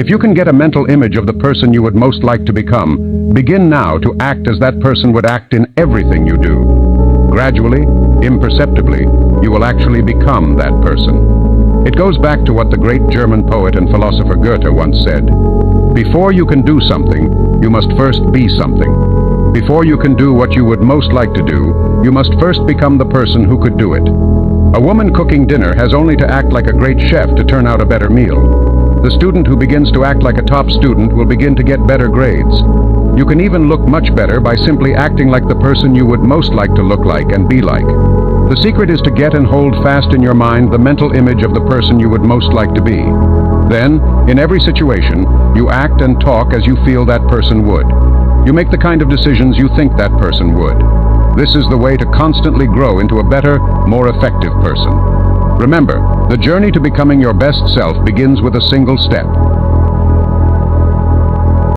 If you can get a mental image of the person you would most like to become, begin now to act as that person would act in everything you do. Gradually, imperceptibly, you will actually become that person. It goes back to what the great German poet and philosopher Goethe once said. Before you can do something, you must first be something. Before you can do what you would most like to do, you must first become the person who could do it. A woman cooking dinner has only to act like a great chef to turn out a better meal. The student who begins to act like a top student will begin to get better grades. You can even look much better by simply acting like the person you would most like to look like and be like. The secret is to get and hold fast in your mind the mental image of the person you would most like to be. Then, in every situation, you act and talk as you feel that person would. You make the kind of decisions you think that person would. This is the way to constantly grow into a better, more effective person. Remember, the journey to becoming your best self begins with a single step.